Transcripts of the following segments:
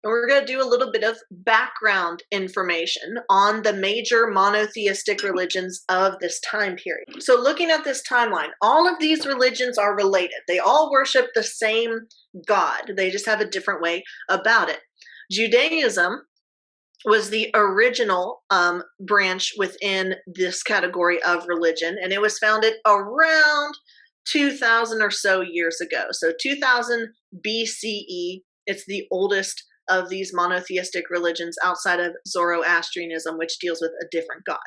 And we're going to do a little bit of background information on the major monotheistic religions of this time period. So looking at this timeline, all of these religions are related. They all worship the same God. They just have a different way about it. Judaism was the original branch within this category of religion, and it was founded around 2000 or so years ago. So 2000 BCE, it's the oldest of these monotheistic religions outside of Zoroastrianism, which deals with a different god.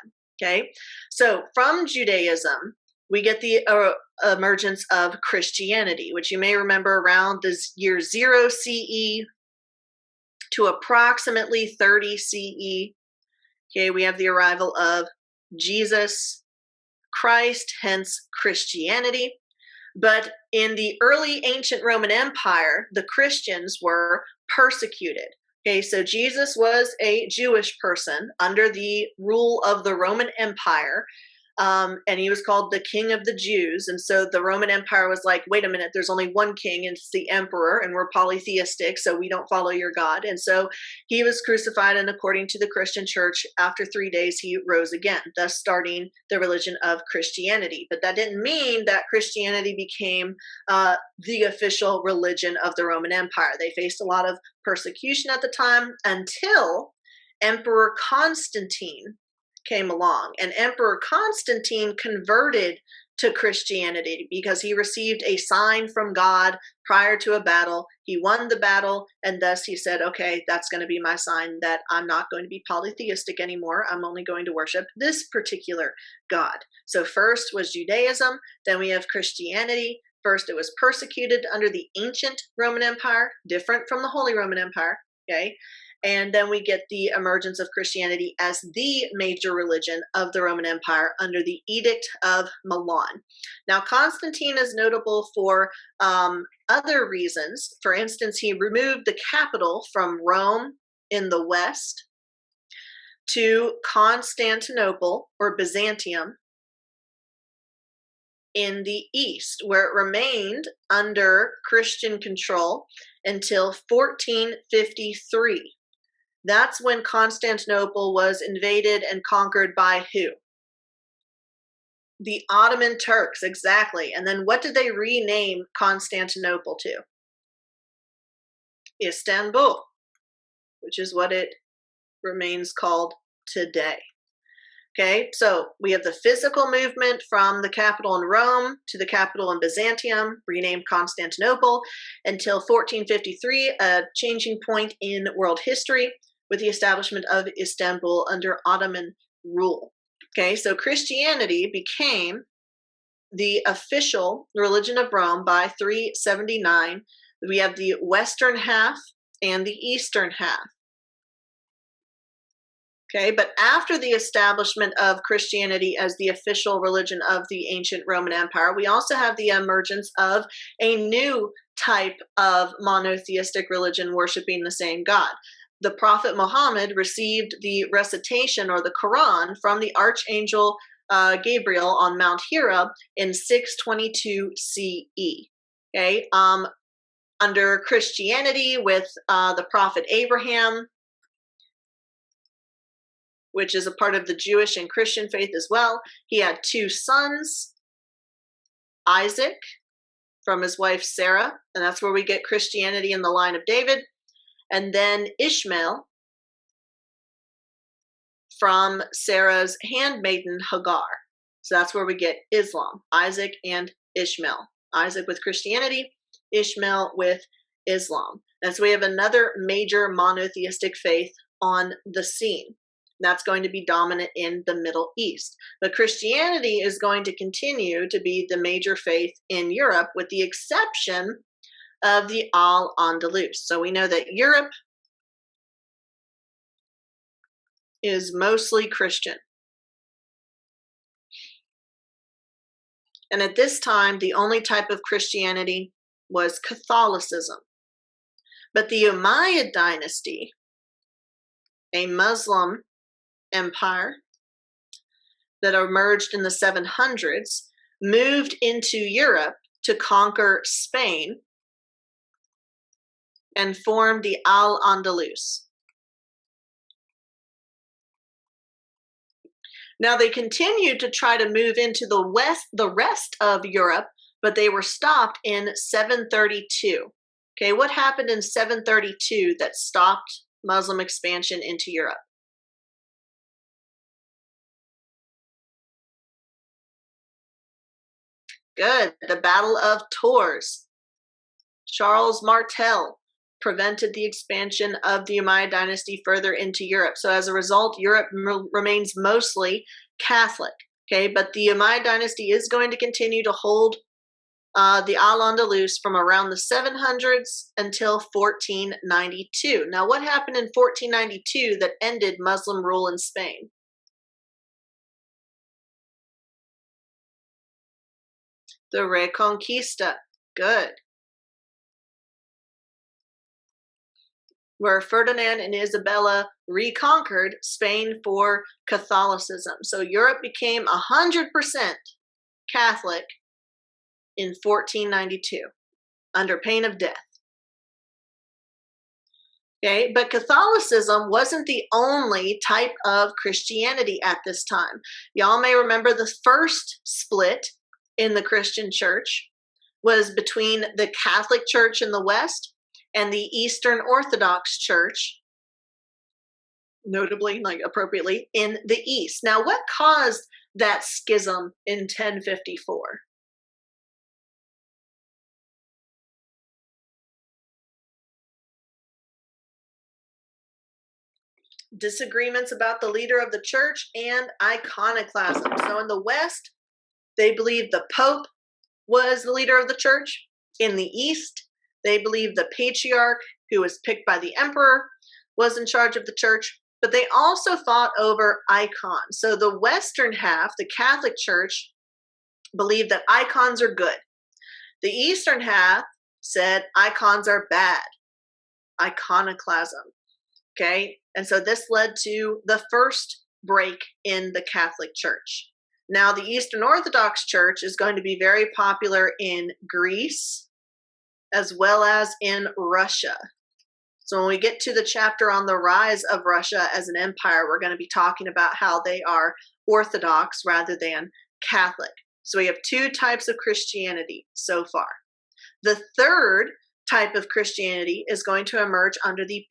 Okay, so from Judaism, we get the emergence of Christianity, which you may remember around the year 0 CE to approximately 30 CE. Okay, we have the arrival of Jesus Christ, hence Christianity. But in the early ancient Roman Empire, the Christians were persecuted. Okay, so Jesus was a Jewish person under the rule of the Roman Empire, and he was called the King of the Jews. And so the Roman Empire was like, wait a minute, there's only one king, and it's the emperor, and we're polytheistic, so we don't follow your God. And so he was crucified, and according to the Christian church, after 3 days, he rose again, thus starting the religion of Christianity. But that didn't mean that Christianity became the official religion of the Roman Empire. They faced a lot of persecution at the time until Emperor Constantine came along, and Emperor Constantine converted to Christianity because he received a sign from God prior to a battle. He won the battle, and thus he said, okay, that's going to be my sign that I'm not going to be polytheistic anymore. I'm only going to worship this particular God. So first was Judaism, then we have Christianity. First, it was persecuted under the ancient Roman Empire, different from the Holy Roman Empire, okay? And then we get the emergence of Christianity as the major religion of the Roman Empire under the Edict of Milan. Now, Constantine is notable for other reasons. For instance, he removed the capital from Rome in the west to Constantinople, or Byzantium, in the east, where it remained under Christian control until 1453. That's when Constantinople was invaded and conquered by who? The Ottoman Turks, exactly. And then what did they rename Constantinople to? Istanbul, which is what it remains called today. Okay, so we have the physical movement from the capital in Rome to the capital in Byzantium, renamed Constantinople, until 1453, a changing point in world history, with the establishment of Istanbul under Ottoman rule. Okay, so Christianity became the official religion of Rome by 379. We have the western half and the eastern half. Okay, but after the establishment of Christianity as the official religion of the ancient Roman Empire, we also have the emergence of a new type of monotheistic religion worshiping the same God. The Prophet Muhammad received the recitation, or the Quran, from the Archangel Gabriel on Mount Hira in 622 CE. Okay, under Christianity with the Prophet Abraham, which is a part of the Jewish and Christian faith as well. He had 2 sons, Isaac from his wife Sarah, and that's where we get Christianity in the line of David, and then Ishmael from Sarah's handmaiden Hagar. So that's where we get Islam, Isaac and Ishmael. Isaac with Christianity, Ishmael with Islam. And so we have another major monotheistic faith on the scene. That's going to be dominant in the Middle East. But Christianity is going to continue to be the major faith in Europe, with the exception of the Al-Andalus. So we know that Europe is mostly Christian. And at this time, the only type of Christianity was Catholicism. But the Umayyad dynasty, a Muslim empire that emerged in the 700s, moved into Europe to conquer Spain and formed the Al-Andalus. Now they continued to try to move into the rest of Europe, but they were stopped in 732. Okay, what happened in 732 that stopped Muslim expansion into Europe? Good, the Battle of Tours. Charles Martel prevented the expansion of the Umayyad dynasty further into Europe. So as a result, Europe remains mostly Catholic. Okay, but the Umayyad dynasty is going to continue to hold the Al-Andalus from around the 700s until 1492. Now, what happened in 1492 that ended Muslim rule in Spain? The Reconquista. Good. Where Ferdinand and Isabella reconquered Spain for Catholicism. So Europe became 100% Catholic in 1492 under pain of death. Okay, but Catholicism wasn't the only type of Christianity at this time. Y'all may remember the first split in the Christian church was between the Catholic Church in the West and the Eastern Orthodox Church, notably, like appropriately, in the East. Now, what caused that schism in 1054? Disagreements about the leader of the church and iconoclasm. So in the West, they believed the Pope was the leader of the church. In the East, they believed the patriarch, who was picked by the emperor, was in charge of the church. But they also fought over icons. So the Western half, the Catholic Church, believed that icons are good. The Eastern half said icons are bad. Iconoclasm. Okay, and so this led to the first break in the Catholic Church. Now, the Eastern Orthodox Church is going to be very popular in Greece as well as in Russia. So when we get to the chapter on the rise of Russia as an empire, we're going to be talking about how they are Orthodox rather than Catholic. So we have two types of Christianity so far. The third type of Christianity is going to emerge under the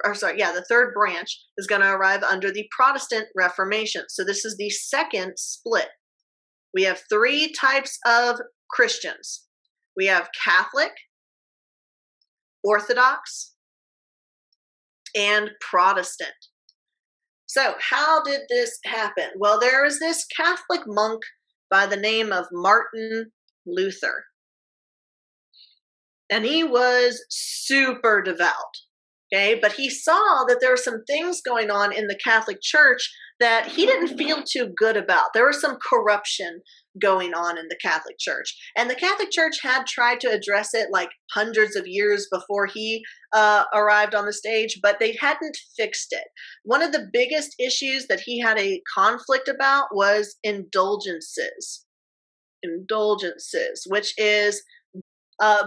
the third branch is going to arrive under the Protestant Reformation. So this is the second split. We have three types of Christians. We have Catholic, Orthodox, and Protestant. So how did this happen? Well, there is this Catholic monk by the name of Martin Luther. And he was super devout. Okay, but he saw that there were some things going on in the Catholic Church that he didn't feel too good about. There was some corruption going on in the Catholic Church. And the Catholic Church had tried to address it like hundreds of years before he arrived on the stage, but they hadn't fixed it. One of the biggest issues that he had a conflict about was indulgences. Indulgences, which is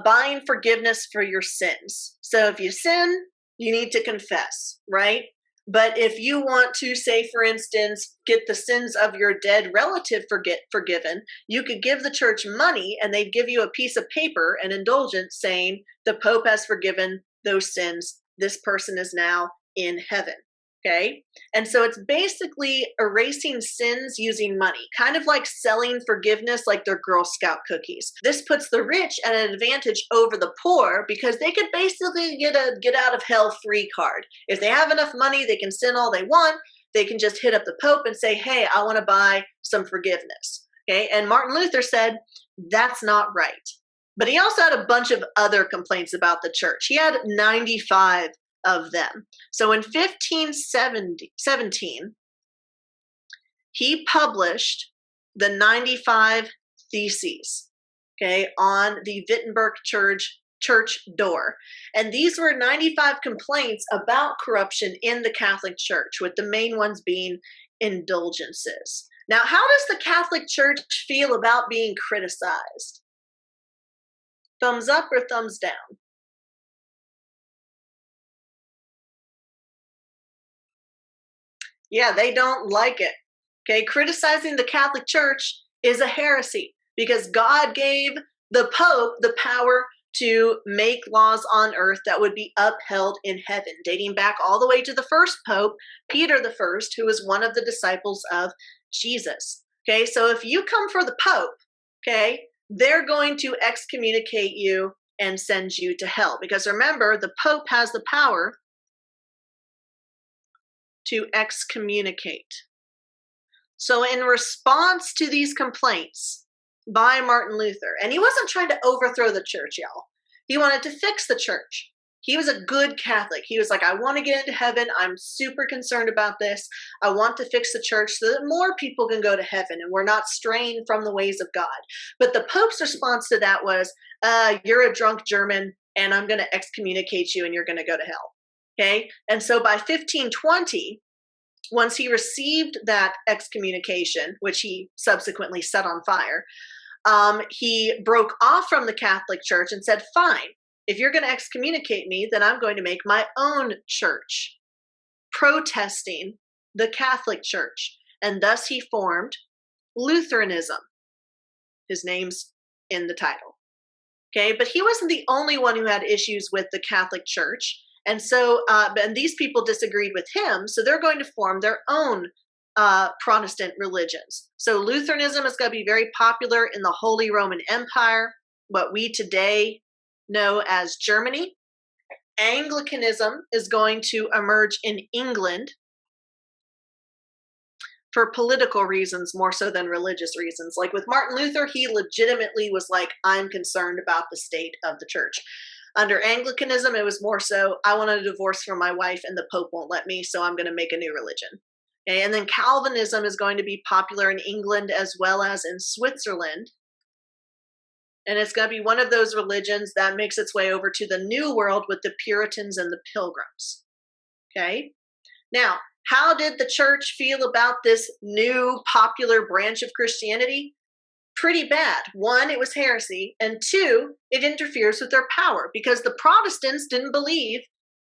buying forgiveness for your sins. So if you sin, you need to confess, right? But if you want to, say, for instance, get the sins of your dead relative forgiven, you could give the church money and they'd give you a piece of paper, an indulgence, saying the Pope has forgiven those sins. This person is now in heaven. Okay? And so it's basically erasing sins using money, kind of like selling forgiveness like they're Girl Scout cookies. This puts the rich at an advantage over the poor because they could basically get a get out of hell free card. If they have enough money, they can sin all they want. They can just hit up the Pope and say, hey, I want to buy some forgiveness. Okay? And Martin Luther said, that's not right. But he also had a bunch of other complaints about the church. He had 95 of them. So in 1517, he published the 95 Theses, okay, on the Wittenberg church door. And these were 95 complaints about corruption in the Catholic Church, with the main ones being indulgences. Now, how does the Catholic Church feel about being criticized? Thumbs up or thumbs down? Yeah, they don't like it. Okay, criticizing the Catholic Church is a heresy because God gave the Pope the power to make laws on earth that would be upheld in heaven, dating back all the way to the first Pope, Peter the First, who was one of the disciples of Jesus. Okay, so if you come for the Pope, okay, they're going to excommunicate you and send you to hell. Because remember, the Pope has the power to excommunicate. So in response to these complaints by Martin Luther, and he wasn't trying to overthrow the church, y'all. He wanted to fix the church. He was a good Catholic. He was like, I want to get into heaven. I'm super concerned about this. I want to fix the church so that more people can go to heaven and we're not straying from the ways of God. But the Pope's response to that was, you're a drunk German and I'm going to excommunicate you and you're going to go to hell. Okay. And so by 1520, once he received that excommunication, which he subsequently set on fire, he broke off from the Catholic Church and said, fine, if you're going to excommunicate me, then I'm going to make my own church, protesting the Catholic Church. And thus he formed Lutheranism. His name's in the title. Okay, but he wasn't the only one who had issues with the Catholic Church. And so, and these people disagreed with him, so they're going to form their own Protestant religions. So Lutheranism is going to be very popular in the Holy Roman Empire, what we today know as Germany. Anglicanism is going to emerge in England for political reasons more so than religious reasons. Like with Martin Luther, he legitimately was like, I'm concerned about the state of the church. Under Anglicanism, it was more so, I want a divorce from my wife and the Pope won't let me, so I'm going to make a new religion. Okay? And then Calvinism is going to be popular in England as well as in Switzerland. And it's going to be one of those religions that makes its way over to the New World with the Puritans and the Pilgrims. Okay? Now, how did the church feel about this new popular branch of Christianity? Pretty bad. One, it was heresy, and two, it interferes with their power because the Protestants didn't believe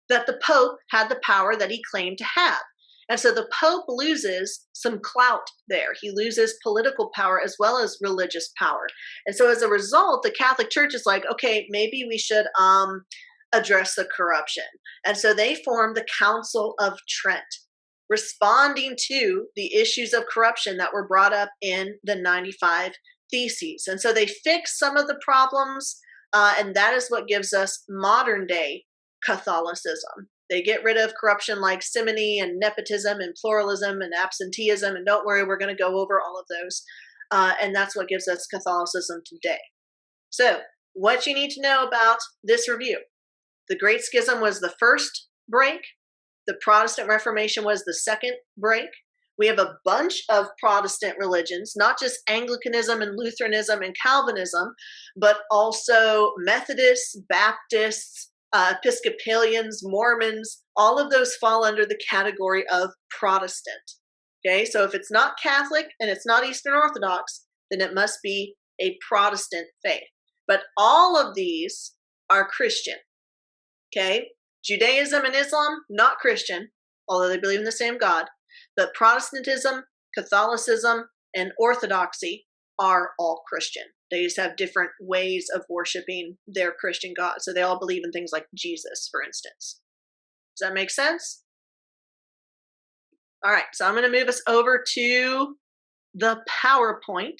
that the Pope had the power that he claimed to have. And so the Pope loses some clout there. He loses political power as well as religious power. And so as a result, the Catholic Church is like, okay, maybe we should address the corruption. And so they formed the Council of Trent, responding to the issues of corruption that were brought up in the 95 Theses. And so they fixed some of the problems, and that is what gives us modern day Catholicism. They get rid of corruption like simony and nepotism and pluralism and absenteeism, and don't worry, we're going to go over all of those. And that's what gives us Catholicism today. So what you need to know about this review. The Great Schism was the first break. The Protestant Reformation was the second break. We have a bunch of Protestant religions, not just Anglicanism and Lutheranism and Calvinism, but also Methodists, Baptists, Episcopalians, Mormons. All of those fall under the category of Protestant. Okay, so if it's not Catholic and it's not Eastern Orthodox, then it must be a Protestant faith. But all of these are Christian. Okay, Judaism and Islam, not Christian, although they believe in the same God. But Protestantism, Catholicism, and Orthodoxy are all Christian. They just have different ways of worshiping their Christian God. So they all believe in things like Jesus, for instance. Does that make sense? All right, so I'm going to move us over to the PowerPoint.